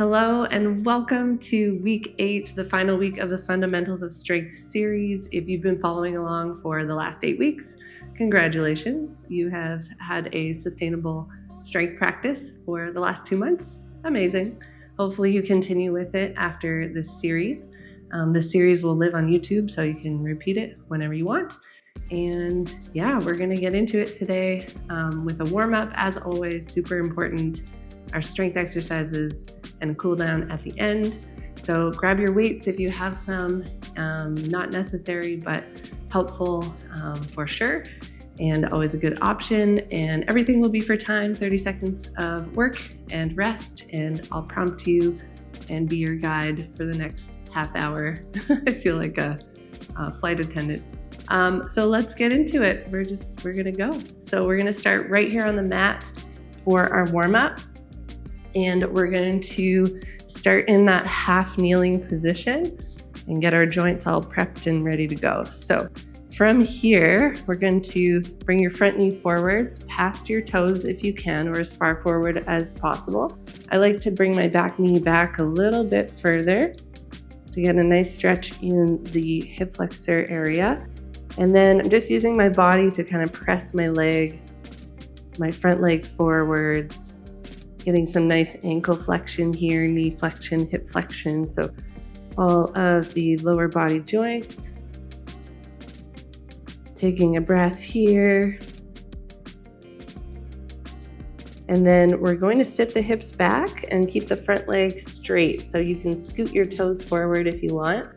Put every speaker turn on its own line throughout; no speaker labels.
Hello and welcome to week 8, the final week of the Fundamentals of Strength series. If you've been following along for the last 8 weeks, congratulations. You have had a sustainable strength practice for the last 2 months. Amazing. Hopefully you continue with it after this series. This series will live on YouTube, so you can repeat it whenever you want. And yeah, we're going to get into it today with a warm-up, as always, super important, our strength exercises, and cool down at the end. So grab your weights if you have some, not necessary, but helpful for sure, and always a good option. And everything will be for time, 30 seconds of work and rest, and I'll prompt you and be your guide for the next half hour. I feel like a flight attendant. So let's get into it. We're gonna go. So we're gonna start right here on the mat for our warm-up. And we're going to start in that half kneeling position and get our joints all prepped and ready to go. So from here, we're going to bring your front knee forwards, past your toes if you can, or as far forward as possible. I like to bring my back knee back a little bit further to get a nice stretch in the hip flexor area. And then I'm just using my body to kind of press my front leg forwards, getting some nice ankle flexion here, knee flexion, hip flexion. So all of the lower body joints. Taking a breath here. And then we're going to sit the hips back and keep the front leg straight. So you can scoot your toes forward if you want.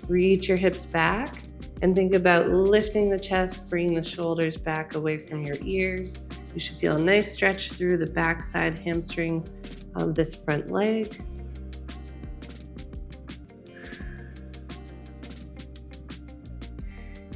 Reach your hips back and think about lifting the chest, bringing the shoulders back away from your ears. You should feel a nice stretch through the backside hamstrings of this front leg.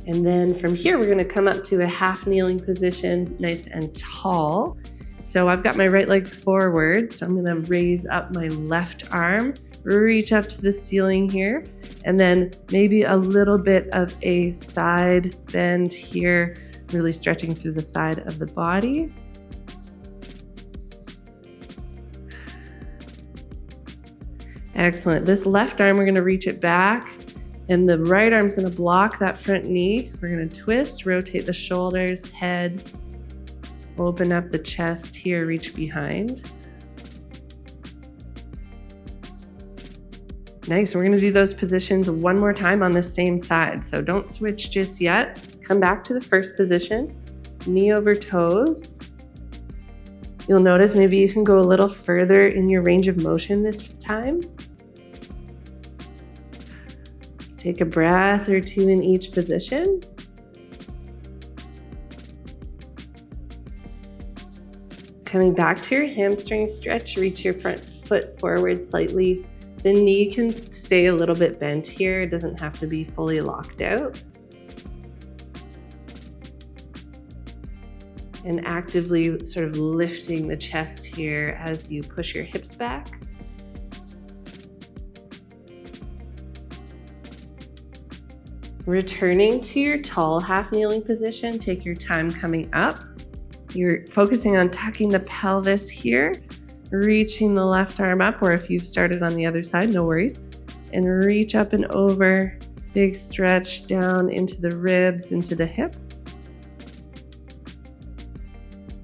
And then from here, we're going to come up to a half kneeling position, nice and tall. So I've got my right leg forward, so I'm going to raise up my left arm, reach up to the ceiling here, and then maybe a little bit of a side bend here, really stretching through the side of the body. Excellent. This left arm, we're going to reach it back, and the right arm is going to block that front knee. We're going to twist, rotate the shoulders, head, open up the chest here, reach behind. Nice. We're going to do those positions one more time on the same side. So don't switch just yet. Come back to the first position, knee over toes. You'll notice maybe you can go a little further in your range of motion this time. Take a breath or two in each position. Coming back to your hamstring stretch, reach your front foot forward slightly. The knee can stay a little bit bent here. It doesn't have to be fully locked out. And actively sort of lifting the chest here as you push your hips back. Returning to your tall half kneeling position, take your time coming up. You're focusing on tucking the pelvis here, reaching the left arm up, or if you've started on the other side, no worries. And reach up and over, big stretch down into the ribs, into the hip.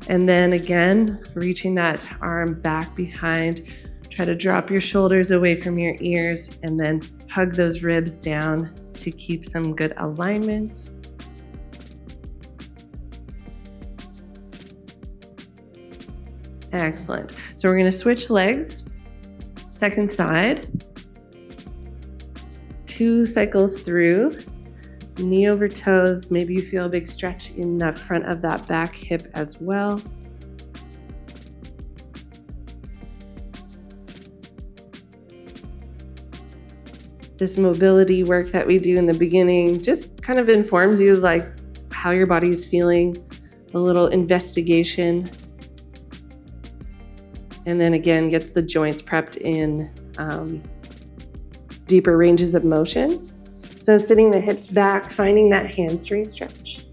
And then again, reaching that arm back behind. Try to drop your shoulders away from your ears and then hug those ribs down to keep some good alignment. Excellent. So we're going to switch legs. Second side. 2 cycles through. Knee over toes. Maybe you feel a big stretch in the front of that back hip as well. This mobility work that we do in the beginning just kind of informs you like how your body's feeling, a little investigation. And then again, gets the joints prepped in deeper ranges of motion. So sitting the hips back, finding that hamstring stretch.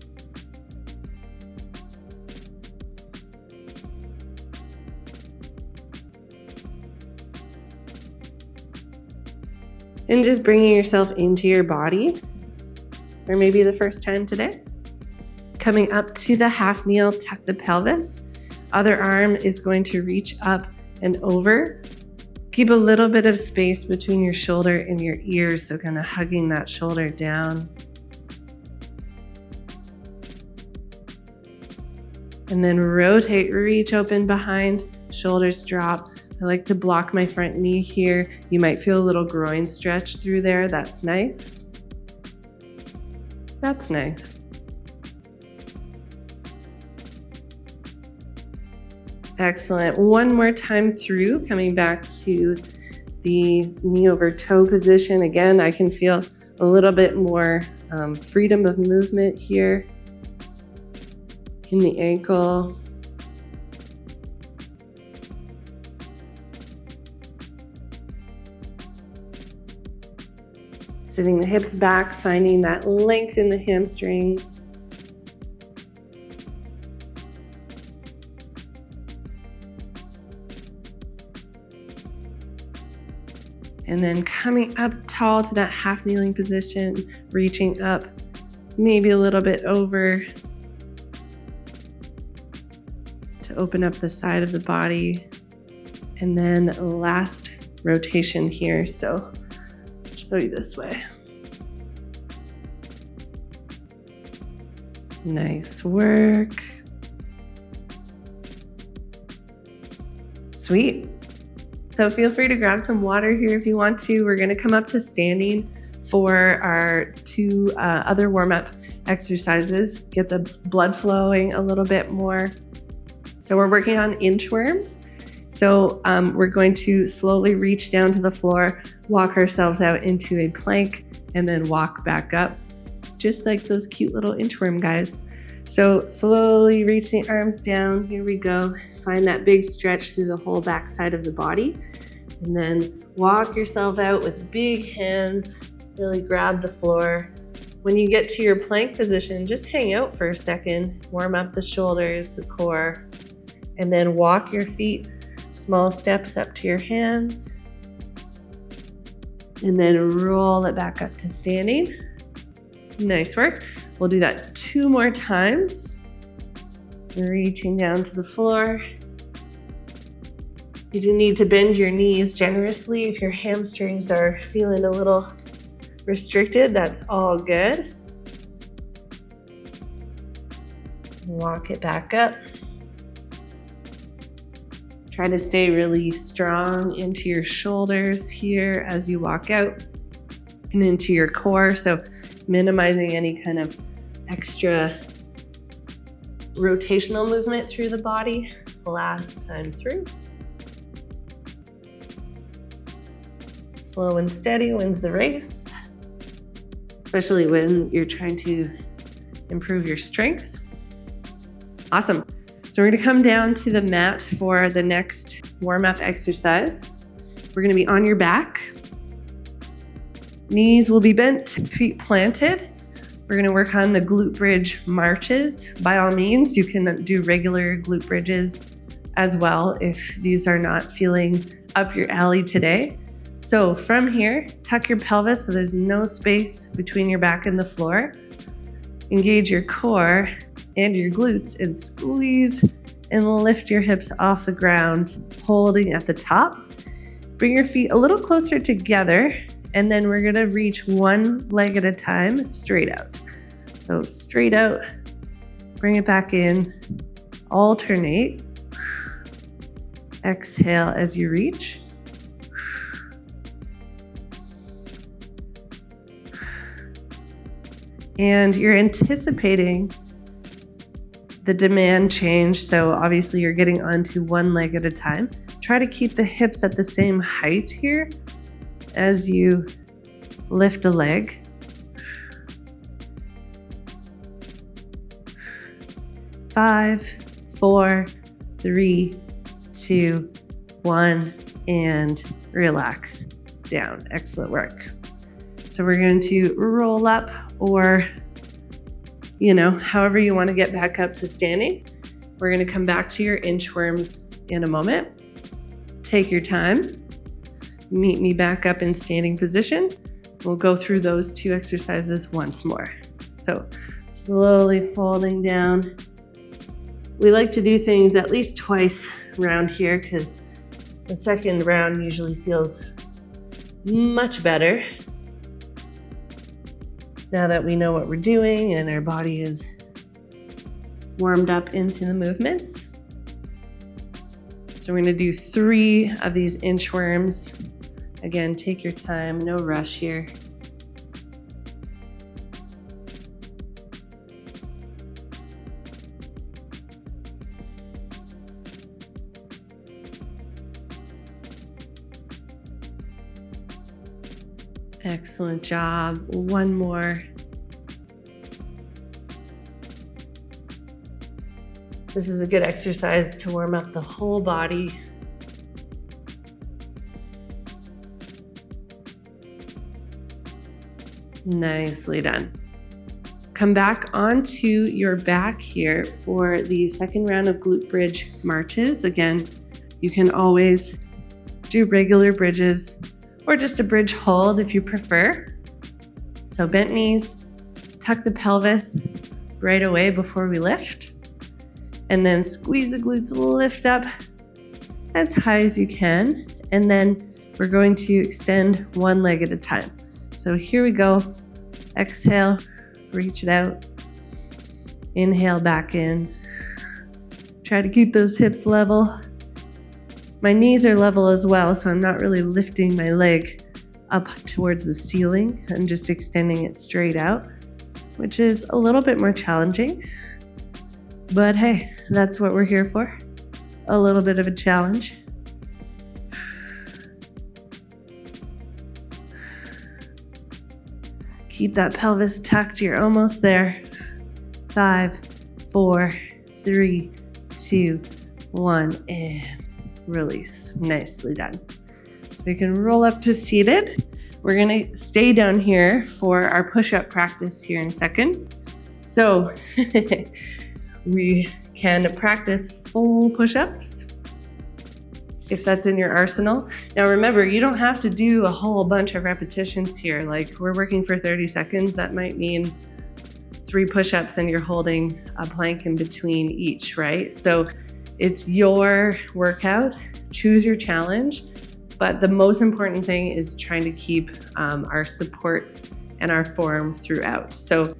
And just bringing yourself into your body, or maybe the first time today. Coming up to the half kneel, tuck the pelvis. Other arm is going to reach up and over. Keep a little bit of space between your shoulder and your ears, so kind of hugging that shoulder down. And then rotate, reach open behind, shoulders drop. I like to block my front knee here. You might feel a little groin stretch through there. That's nice. That's nice. Excellent. One more time through, coming back to the knee over toe position. Again, I can feel a little bit more freedom of movement here in the ankle. Sitting the hips back, finding that length in the hamstrings. And then coming up tall to that half kneeling position, reaching up, maybe a little bit over to open up the side of the body. And then last rotation here. So I'll show you this way. Nice work. Sweet. So feel free to grab some water here if you want to. We're going to come up to standing for our two other warm-up exercises. Get the blood flowing a little bit more. So we're working on inchworms. So we're going to slowly reach down to the floor, walk ourselves out into a plank, and then walk back up, just like those cute little inchworm guys. So slowly reach the arms down. Here we go. Find that big stretch through the whole back side of the body. And then walk yourself out with big hands. Really grab the floor. When you get to your plank position, just hang out for a second. Warm up the shoulders, the core. And then walk your feet, small steps up to your hands. And then roll it back up to standing. Nice work. We'll do that 2 more times. Reaching down to the floor. You do need to bend your knees generously if your hamstrings are feeling a little restricted. That's all good. Walk it back up. Try to stay really strong into your shoulders here as you walk out and into your core. So minimizing any kind of extra rotational movement through the body. Last time through. Slow and steady wins the race, especially when you're trying to improve your strength. Awesome. So we're going to come down to the mat for the next warm-up exercise. We're going to be on your back. Knees will be bent, feet planted. We're going to work on the glute bridge marches. By all means, you can do regular glute bridges as well if these are not feeling up your alley today. So from here, tuck your pelvis so there's no space between your back and the floor. Engage your core and your glutes and squeeze and lift your hips off the ground, holding at the top. Bring your feet a little closer together, and then we're gonna reach one leg at a time, straight out. So straight out, bring it back in, alternate. Exhale as you reach. And you're anticipating the demand change. So obviously you're getting onto one leg at a time. Try to keep the hips at the same height here as you lift a leg. Five, 4, 3, 2, 1, and relax down. Excellent work. So we're going to roll up, or however you want to get back up to standing. We're going to come back to your inchworms in a moment. Take your time. meet me back up in standing position. We'll go through those 2 exercises once more. So slowly folding down. We like to do things at least twice around here because the second round usually feels much better now that we know what we're doing and our body is warmed up into the movements. So we're going to do 3 of these inchworms. Again, take your time, no rush here. Excellent job. One more. This is a good exercise to warm up the whole body. Nicely done. Come back onto your back here for the second round of glute bridge marches. Again, you can always do regular bridges or just a bridge hold if you prefer. So bent knees, tuck the pelvis right away before we lift, and then squeeze the glutes, lift up as high as you can, and then we're going to extend one leg at a time. So here we go. Exhale, reach it out. Inhale back in. Try to keep those hips level. My knees are level as well, so I'm not really lifting my leg up towards the ceiling. I'm just extending it straight out, which is a little bit more challenging. But hey, that's what we're here for. A little bit of a challenge. Keep that pelvis tucked. You're almost there. 5, 4, 3, 2, 1, and release. Nicely done. So you can roll up to seated. We're going to stay down here for our push-up practice here in a second. So we can practice full push-ups if that's in your arsenal. Now remember, you don't have to do a whole bunch of repetitions here. Like we're working for 30 seconds. That might mean 3 push-ups and you're holding a plank in between each, right? So it's your workout, choose your challenge, but the most important thing is trying to keep our supports and our form throughout. So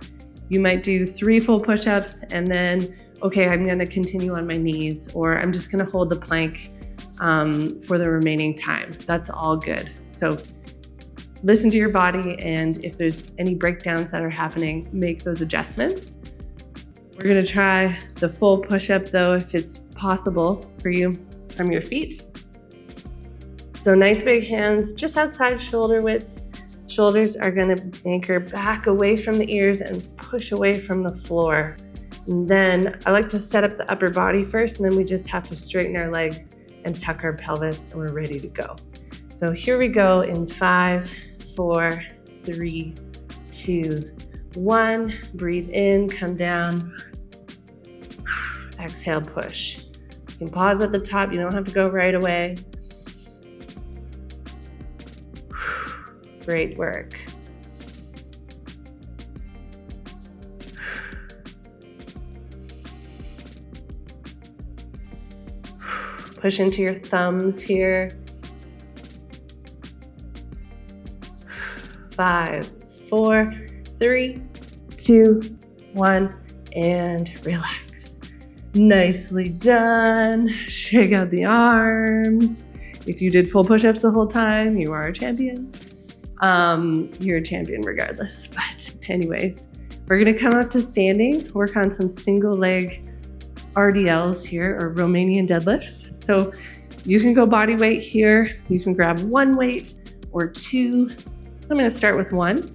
you might do 3 full push-ups and then, okay, I'm gonna continue on my knees, or I'm just gonna hold the plank for the remaining time. That's all good. So listen to your body, and if there's any breakdowns that are happening, make those adjustments. We're gonna try the full push-up though, if it's possible for you, from your feet. So nice big hands just outside shoulder width. Shoulders are gonna anchor back away from the ears and push away from the floor. And then I like to set up the upper body first, and then we just have to straighten our legs and tuck our pelvis, and we're ready to go. So here we go in 5, 4, 3, 2, 1. Breathe in, come down. Exhale, push. You can pause at the top. You don't have to go right away. Great work. Push into your thumbs here. 5, 4, 3, 2, 1, and relax. Nicely done. Shake out the arms. If you did full push-ups the whole time, you are a champion. You're a champion regardless. But anyways, we're gonna come up to standing, work on some single leg RDLs here, or Romanian deadlifts. So you can go body weight here. You can grab 1 weight or 2. I'm gonna start with 1.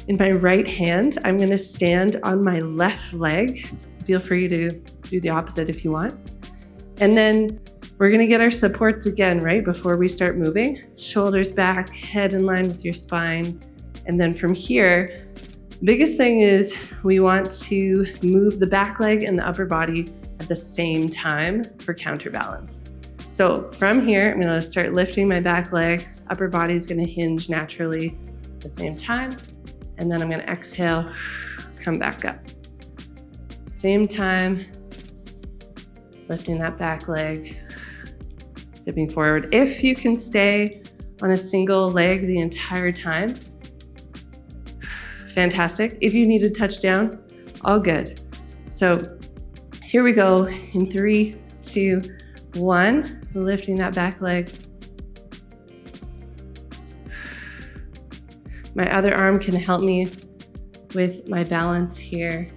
In my right hand, I'm gonna stand on my left leg. Feel free to do the opposite if you want. And then we're gonna get our supports again, right before we start moving. Shoulders back, head in line with your spine. And then from here, biggest thing is we want to move the back leg and the upper body at the same time for counterbalance. So from here, I'm gonna start lifting my back leg. Upper body's gonna hinge naturally at the same time. And then I'm gonna exhale, come back up. Same time, lifting that back leg, dipping forward. If you can stay on a single leg the entire time, fantastic. If you need to touch down, all good. So here we go in 3, 2, 1, lifting that back leg. My other arm can help me with my balance here.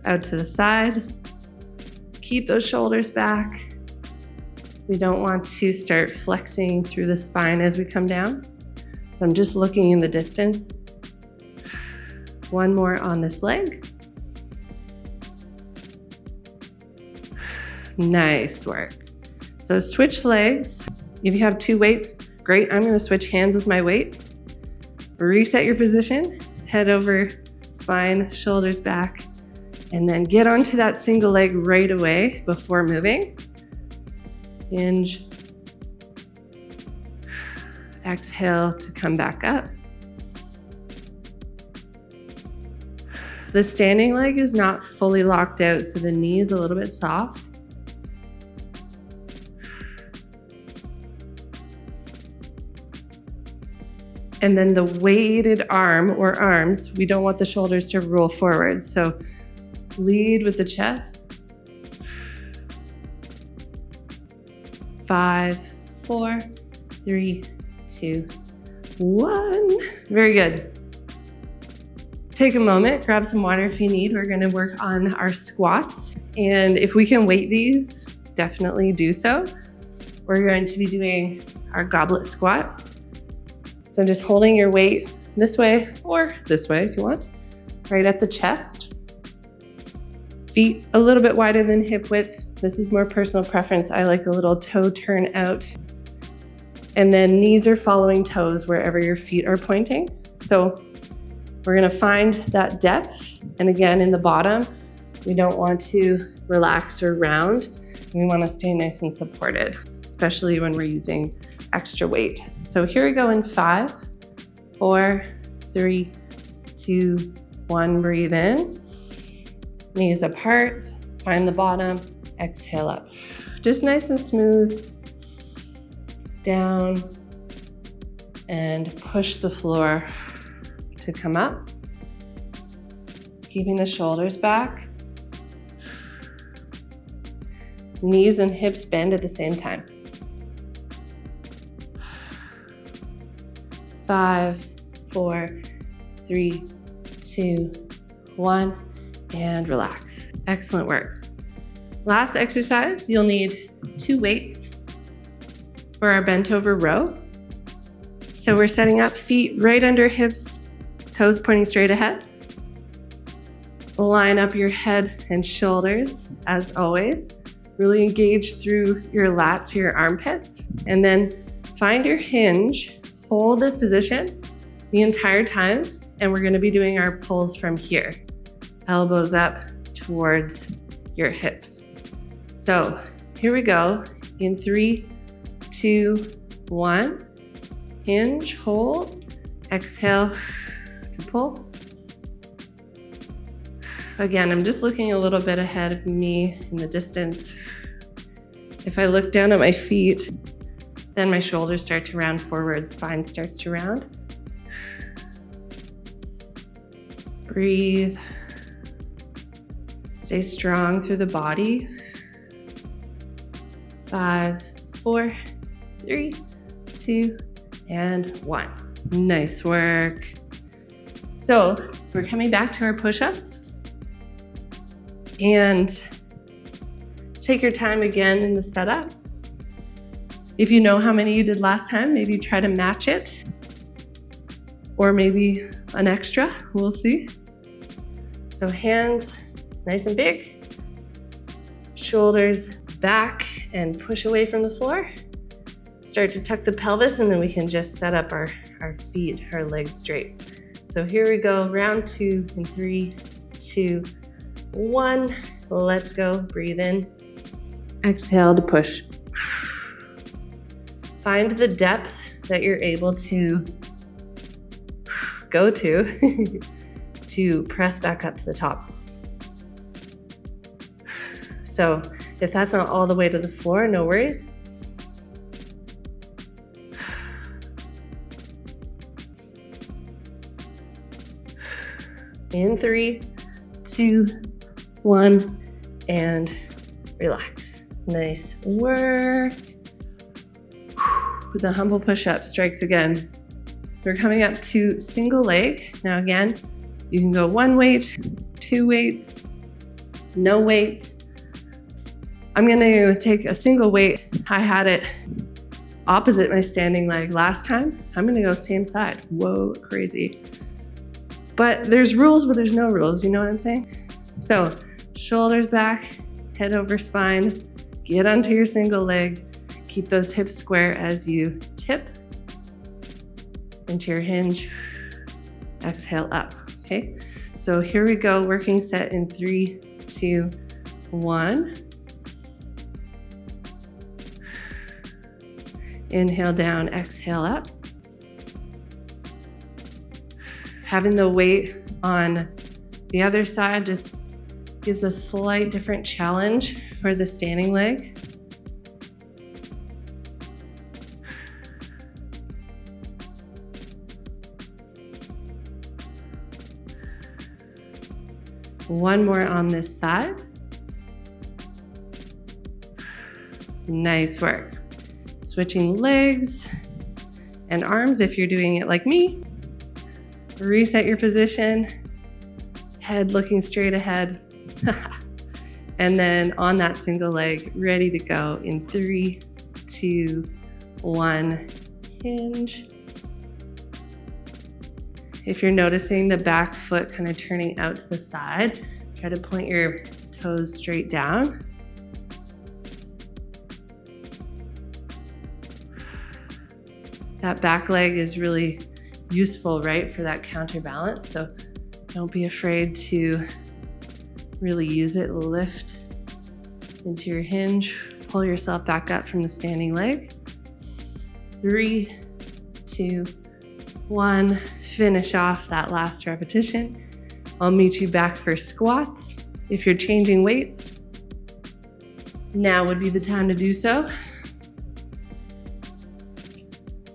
Out to the side. Keep those shoulders back. We don't want to start flexing through the spine as we come down. So I'm just looking in the distance. One more on this leg. Nice work. So switch legs. If you have 2 weights, great. I'm going to switch hands with my weight. Reset your position, head over, spine, shoulders back, and then get onto that single leg right away before moving. Hinge. Exhale to come back up. The standing leg is not fully locked out, so the knee is a little bit soft. And then the weighted arm or arms, we don't want the shoulders to roll forward. So lead with the chest. 5, 4, 3, 2, 1. Very good. Take a moment, grab some water if you need. We're gonna work on our squats. And if we can weight these, definitely do so. We're going to be doing our goblet squat. So just holding your weight this way or this way if you want, right at the chest. Feet a little bit wider than hip width. This is more personal preference. I like a little toe turn out. And then knees are following toes wherever your feet are pointing. So we're gonna find that depth. And again, in the bottom, we don't want to relax or round. We wanna stay nice and supported, especially when we're using extra weight. So here we go in 5, 4, 3, 2, 1, breathe in. Knees apart, find the bottom, exhale up. Just nice and smooth. Down and push the floor to come up. Keeping the shoulders back. Knees and hips bend at the same time. 5, 4, 3, 2, 1, and relax. Excellent work. Last exercise, you'll need 2 weights for our bent over row. So we're setting up, feet right under hips, toes pointing straight ahead. Line up your head and shoulders as always. Really engage through your lats, your armpits, and then find your hinge. Hold this position the entire time, and we're gonna be doing our pulls from here. Elbows up towards your hips. So here we go in 3, 2, 1. Hinge, hold, exhale to pull. Again, I'm just looking a little bit ahead of me in the distance. If I look down at my feet, then my shoulders start to round forward, spine starts to round. Breathe. Stay strong through the body. 5, 4, 3, 2, and 1. Nice work. So we're coming back to our push-ups. And take your time again in the setup. If you know how many you did last time, maybe try to match it. Or maybe an extra, we'll see. So hands nice and big. Shoulders back and push away from the floor. Start to tuck the pelvis, and then we can just set up our feet, our legs straight. So here we go, round 2 in 3, 2, 1. Let's go, breathe in. Exhale to push. Find the depth that you're able to go to to press back up to the top. So if that's not all the way to the floor, no worries. In 3, 2, 1, and relax. Nice work. The humble push-up strikes again. We're coming up to single leg. Now again, you can go 1 weight, 2 weights, no weights. I'm gonna take a single weight. I had it opposite my standing leg last time. I'm gonna go same side. Whoa, crazy. But there's rules, but there's no rules, you know what I'm saying? So shoulders back, head over spine, get onto your single leg, keep those hips square as you tip into your hinge, exhale up, okay? So here we go, working set in 3, 2, 1. Inhale down, exhale up. Having the weight on the other side just gives a slight different challenge for the standing leg. One more on this side. Nice work. Switching legs and arms if you're doing it like me. Reset your position, head looking straight ahead. And then on that single leg, ready to go in 3, 2, 1, hinge. If you're noticing the back foot kind of turning out to the side, try to point your toes straight down. That back leg is really useful, right, for that counterbalance. So don't be afraid to really use it. Lift into your hinge, pull yourself back up from the standing leg. 3, 2, 1, finish off that last repetition. I'll meet you back for squats. If you're changing weights, now would be the time to do so.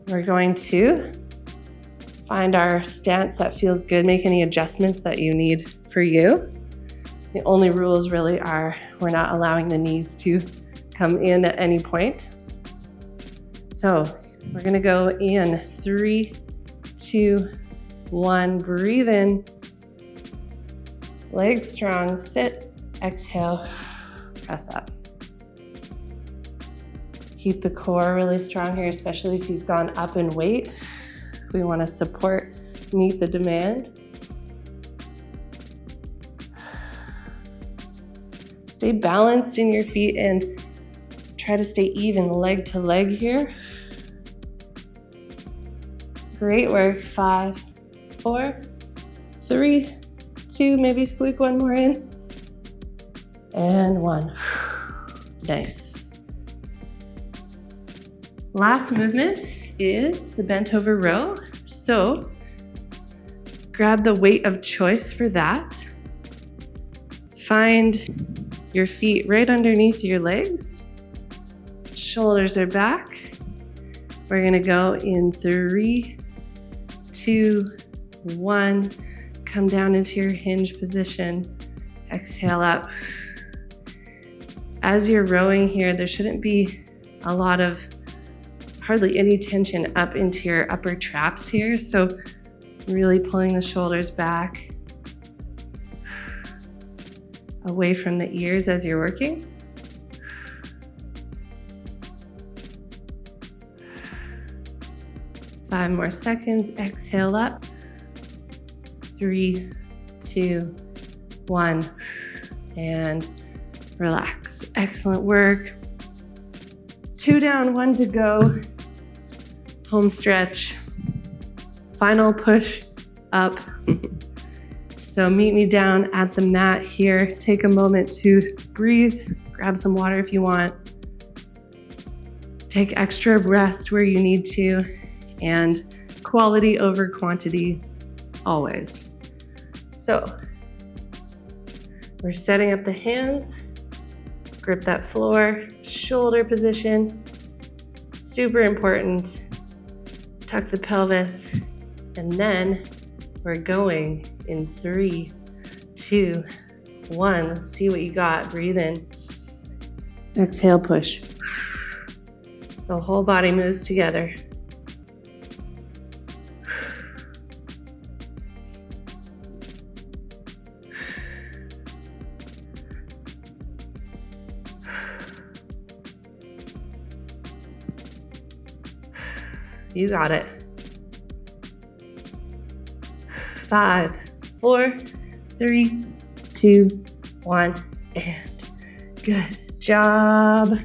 We're going to find our stance that feels good, make any adjustments that you need for you. The only rules really are we're not allowing the knees to come in at any point. So we're gonna go in 3, 2, 1, breathe in. Legs strong, sit, exhale, press up. Keep the core really strong here, especially if you've gone up in weight. We want to support, meet the demand. Stay balanced in your feet and try to stay even leg to leg here. Great work. 5, 4, 3, 2, maybe squeak one more in. And 1. Nice. Last movement is the bent over row. So grab the weight of choice for that. Find your feet right underneath your legs. Shoulders are back. We're gonna go in 3, 2, 1. Come down into your hinge position. Exhale up. As you're rowing here, there shouldn't be a lot of hardly any tension up into your upper traps here. So really pulling the shoulders back away from the ears as you're working. Five more seconds, exhale up. 3, 2, 1, and relax. Excellent work. 2 down, 1 to go. Home stretch. Final push up. So meet me down at the mat here. Take a moment to breathe. Grab some water if you want. Take extra rest where you need to, and quality over quantity always. So we're setting up the hands, grip that floor, shoulder position, super important. Tuck the pelvis, and then we're going in 3, 2, 1. Let's see what you got. Breathe in. Exhale, push. The whole body moves together. You got it. 5, 4, 3, 2, 1, and good job.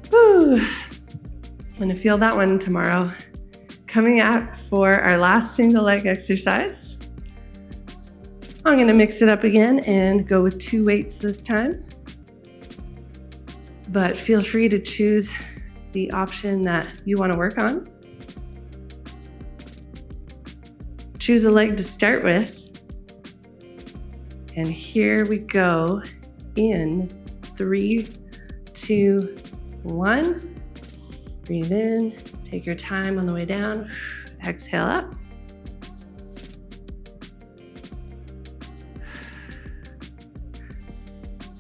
Whew. I'm gonna feel that one tomorrow. Coming up for our last single leg exercise. I'm gonna mix it up again and go with 2 weights this time. But feel free to choose the option that you wanna work on. Choose a leg to start with. And here we go in 3, 2, 1. Breathe in, take your time on the way down. Exhale up.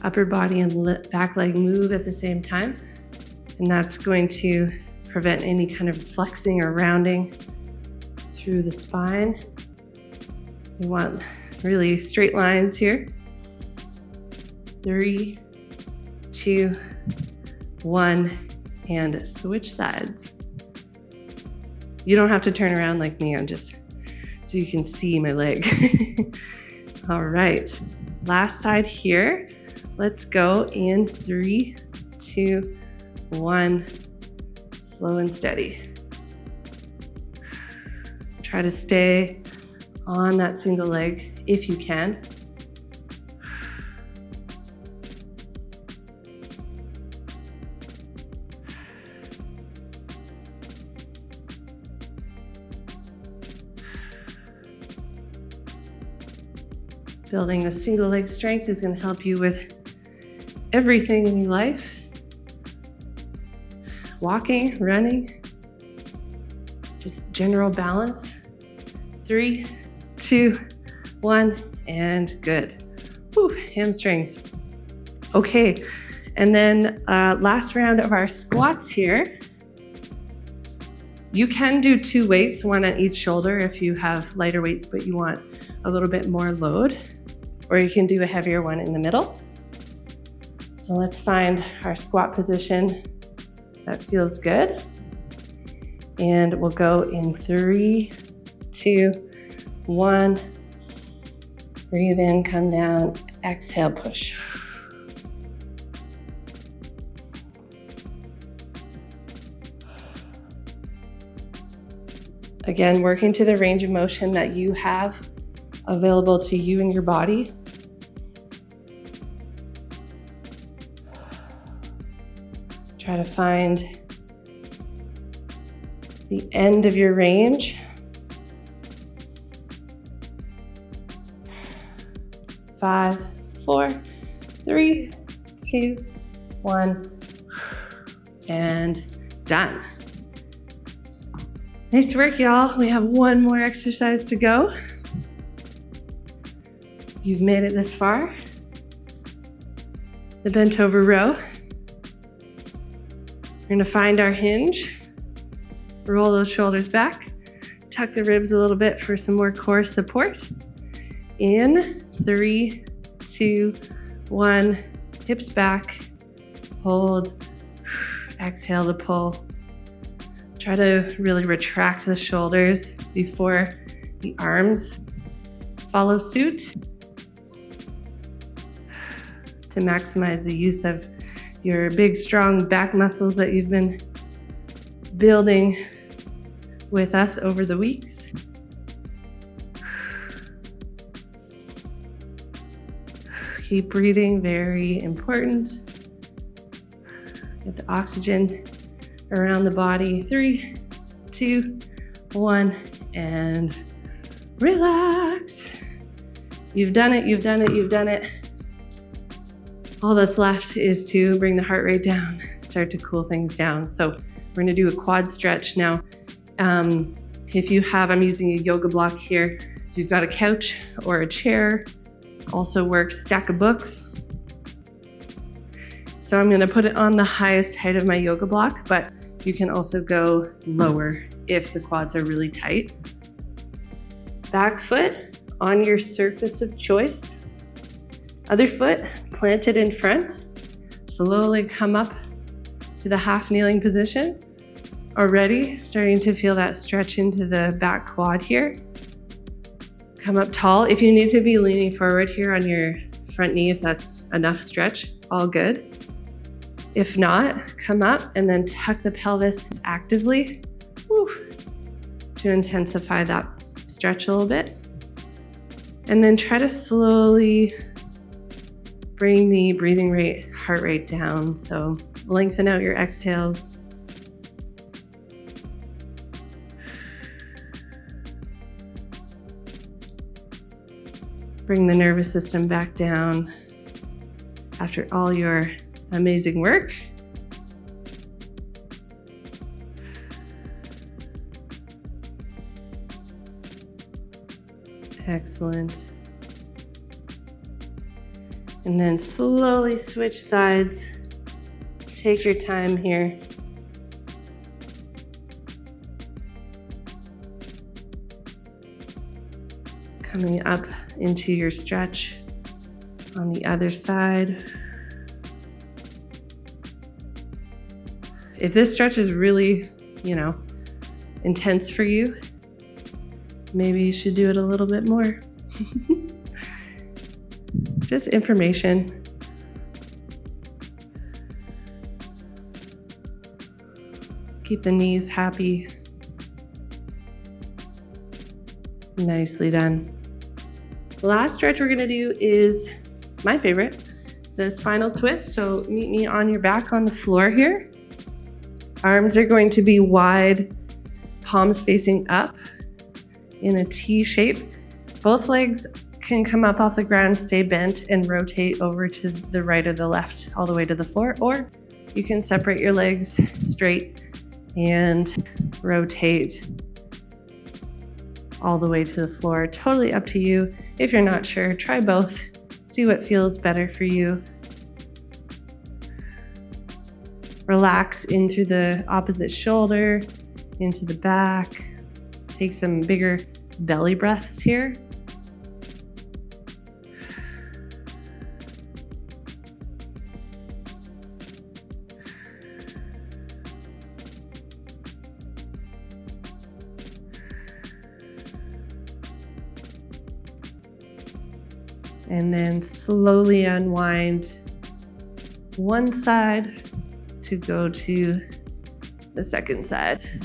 Upper body and back leg move at the same time. And that's going to prevent any kind of flexing or rounding through the spine. You want really straight lines here. 3, 2, 1, and switch sides. You don't have to turn around like me, I'm just so you can see my leg. All right, last side here. Let's go in 3, 2, 1, slow and steady. Try to stay on that single leg if you can. Building a single leg strength is going to help you with everything in your life. Walking, running, just general balance. 3, 2, 1, and good. Whew, hamstrings. Okay, and then last round of our squats here. You can do 2 weights, 1 on each shoulder if you have lighter weights but you want a little bit more load, or you can do a heavier one in the middle. So let's find our squat position that feels good. And we'll go in 3, 2, 1. Breathe in, come down, exhale, push. Again, working to the range of motion that you have available to you and your body. Try to find the end of your range. 5, 4, 3, 2, 1, and done. Nice work, y'all. We have one more exercise to go. You've made it this far. The bent over row. We're gonna find our hinge. Roll those shoulders back. Tuck the ribs a little bit for some more core support. In 3, 2, 1, hips back. Hold. Exhale to pull. Try to really retract the shoulders before the arms follow suit to maximize the use of your big, strong back muscles that you've been building with us over the weeks. Keep breathing, very important. Get the oxygen around the body. 3, 2, 1, and relax. You've done it, you've done it, you've done it. All that's left is to bring the heart rate down, start to cool things down. So we're gonna do a quad stretch now. If you have, I'm using a yoga block here. If you've got a couch or a chair, also works, stack of books. So I'm gonna put it on the highest height of my yoga block, but you can also go lower if the quads are really tight. Back foot on your surface of choice. Other foot planted in front. Slowly come up to the half kneeling position. Already starting to feel that stretch into the back quad here. Come up tall. If you need to be leaning forward here on your front knee, if that's enough stretch, all good. If not, come up and then tuck the pelvis actively to intensify that stretch a little bit. And then try to slowly bring the breathing rate, heart rate down. So lengthen out your exhales. Bring the nervous system back down after all your amazing work. Excellent. And then slowly switch sides. Take your time here. Coming up into your stretch on the other side. If this stretch is really, intense for you, maybe you should do it a little bit more. Just information. Keep the knees happy. Nicely done. The last stretch we're gonna do is my favorite, the spinal twist. So meet me on your back on the floor here. Arms are going to be wide, palms facing up in a T shape. Both legs can come up off the ground, stay bent, and rotate over to the right or the left, all the way to the floor, or you can separate your legs straight and rotate all the way to the floor. Totally up to you. If you're not sure, try both. See what feels better for you. Relax in through the opposite shoulder, into the back. Take some bigger belly breaths here. And then slowly unwind one side to go to the second side.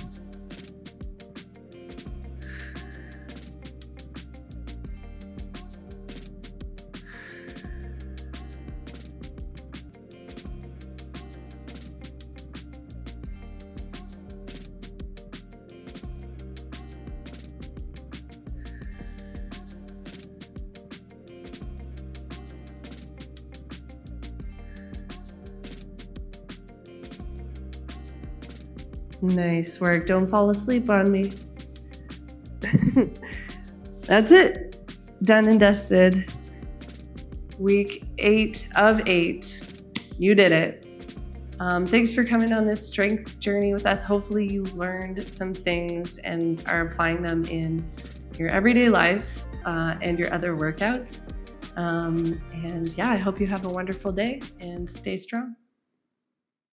Nice work. Don't fall asleep on me. That's it. Done and dusted. Week 8 of 8. You did it. Thanks for coming on this strength journey with us. Hopefully you learned some things and are applying them in your everyday life and your other workouts. And yeah, I hope you have a wonderful day and stay strong.